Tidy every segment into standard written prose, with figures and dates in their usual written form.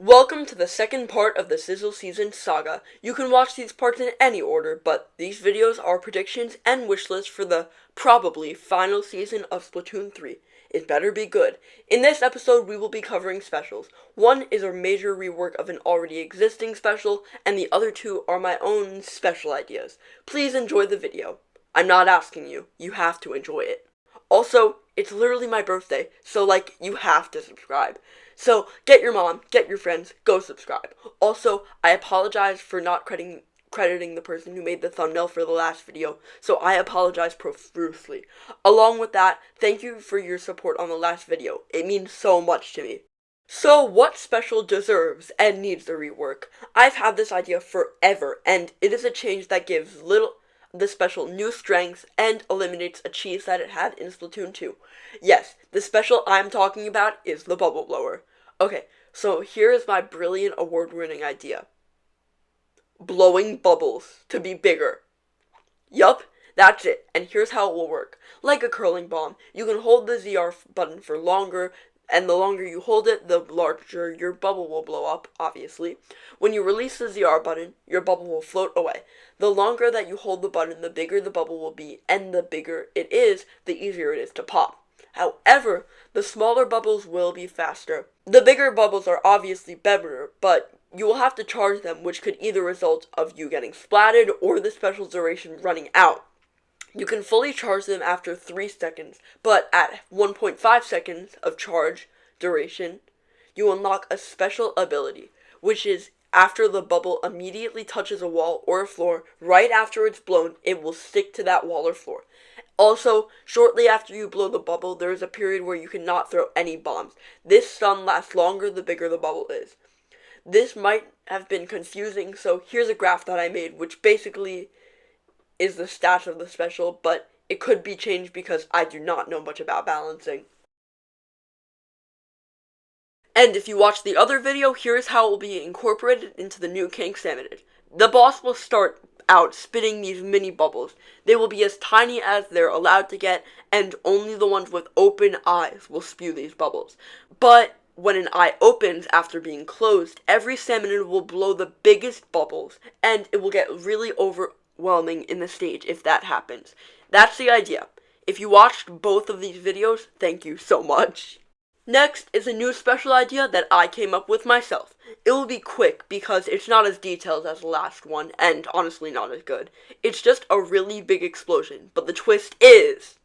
Welcome to the second part of the Sizzle Season saga. You can watch these parts in any order, but these videos are predictions and wish lists for the probably final season of Splatoon 3. It better be good. In this episode, we will be covering specials. One is a major rework of an already existing special, and the other two are my own special ideas. Please enjoy the video. I'm not asking you. You have to enjoy it. Also, it's literally my birthday, so you have to subscribe. So, get your mom, get your friends, go subscribe. Also, I apologize for not crediting the person who made the thumbnail for the last video, so I apologize profusely. Along with that, thank you for your support on the last video. It means so much to me. So, what special deserves and needs a rework? I've had this idea forever, and it is a change that gives the special new strengths and eliminates a cheese that it had in Splatoon 2. Yes, the special I'm talking about is the Bubble Blower. Okay, so here is my brilliant award-winning idea. Blowing bubbles to be bigger. Yup, that's it, and here's how it will work. Like a curling bomb, you can hold the ZR button for longer, and the longer you hold it, the larger your bubble will blow up, obviously. When you release the ZR button, your bubble will float away. The longer that you hold the button, the bigger the bubble will be, and the bigger it is, the easier it is to pop. However, the smaller bubbles will be faster. The bigger bubbles are obviously better, but you will have to charge them, which could either result of you getting splatted or the special duration running out. You can fully charge them after 3 seconds, but at 1.5 seconds of charge duration, you unlock a special ability, which is after the bubble immediately touches a wall or a floor, right after it's blown, it will stick to that wall or floor. Also, shortly after you blow the bubble, there is a period where you cannot throw any bombs. This stun lasts longer the bigger the bubble is. This might have been confusing, so here's a graph that I made, which basically is the stats of the special, but it could be changed because I do not know much about balancing. And if you watch the other video, here's how it will be incorporated into the new King Salmonid. The boss will start out spitting these mini bubbles. They will be as tiny as they're allowed to get, and only the ones with open eyes will spew these bubbles. But when an eye opens after being closed, every salmonid will blow the biggest bubbles, and it will get really overwhelming in the stage if that happens. That's the idea. If you watched both of these videos, thank you so much. Next is a new special idea that I came up with myself. It will be quick because it's not as detailed as the last one, and honestly not as good. It's just a really big explosion, but the twist is,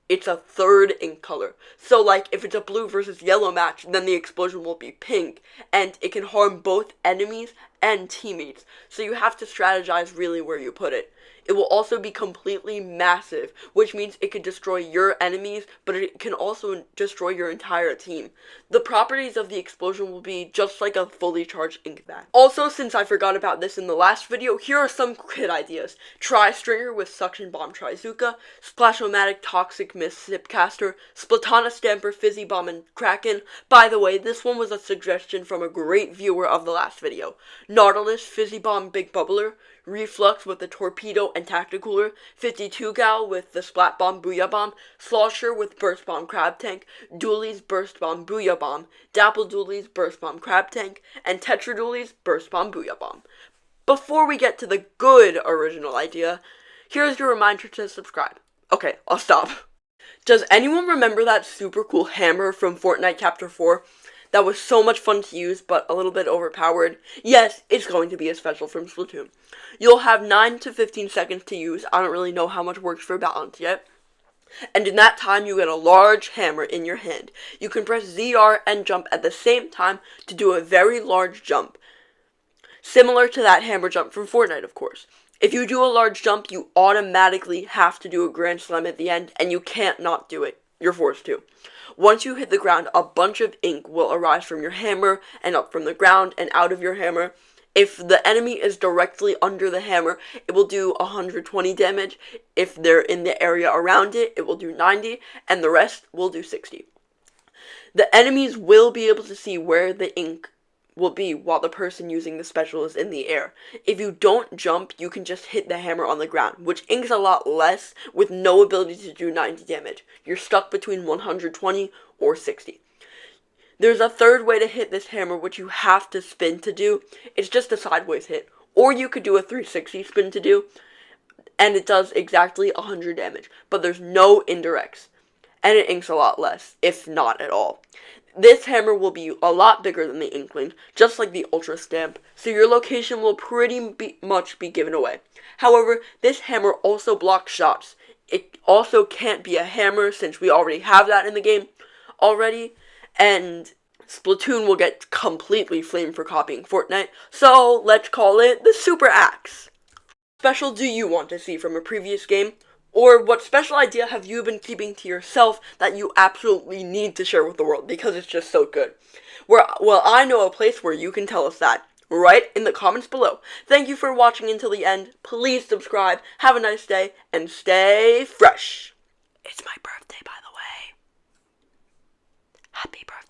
it's a third ink color. So if it's a blue versus yellow match, then the explosion will be pink, and it can harm both enemies and teammates, so you have to strategize really where you put it. It will also be completely massive, which means it could destroy your enemies, but it can also destroy your entire team. The properties of the explosion will be just like a fully charged ink bag. Also, since I forgot about this in the last video, here are some kit ideas. Tri-Stringer with Suction Bomb Trizuka, Splash-O-Matic Toxic Mist Zipcaster, Splatana Stamper Fizzy Bomb and Kraken. By the way, this one was a suggestion from a great viewer of the last video. Nautilus Fizzy Bomb Big Bubbler, Reflux with the Torpedo and Tacticooler, 52 Gal with the Splat Bomb Booyah Bomb, Slosher with Burst Bomb Crab Tank, Dooley's Burst Bomb Booyah Bomb, Dapple Dooley's Burst Bomb Crab Tank, and Tetra Dooley's Burst Bomb Booyah Bomb. Before we get to the good original idea, here's your reminder to subscribe. Okay, I'll stop. Does anyone remember that super cool hammer from Fortnite Chapter 4? That was so much fun to use, but a little bit overpowered. Yes, it's going to be a special from Splatoon. You'll have 9 to 15 seconds to use. I don't really know how much works for balance yet. And in that time, you get a large hammer in your hand. You can press ZR and jump at the same time to do a very large jump. Similar to that hammer jump from Fortnite, of course. If you do a large jump, you automatically have to do a grand slam at the end, and you can't not do it. You're forced to. Once you hit the ground, a bunch of ink will arise from your hammer, and up from the ground, and out of your hammer. If the enemy is directly under the hammer, it will do 120 damage. If they're in the area around it, it will do 90, and the rest will do 60. The enemies will be able to see where the ink will be while the person using the special is in the air. If you don't jump, you can just hit the hammer on the ground, which inks a lot less with no ability to do 90 damage. You're stuck between 120 or 60. There's a third way to hit this hammer, which you have to spin to do. It's just a sideways hit. Or you could do a 360 spin to do, and it does exactly 100 damage. But there's no indirects, and it inks a lot less, if not at all. This hammer will be a lot bigger than the Inkling, just like the Ultra Stamp, so your location will pretty much be given away. However, this hammer also blocks shots. It also can't be a hammer, since we already have that in the game already, and Splatoon will get completely flamed for copying Fortnite, so let's call it the Super Axe. What special do you want to see from a previous game? Or what special idea have you been keeping to yourself that you absolutely need to share with the world because it's just so good? Well, I know a place where you can tell us that. Right in the comments below. Thank you for watching until the end. Please subscribe, have a nice day, and stay fresh. It's my birthday, by the way. Happy birthday.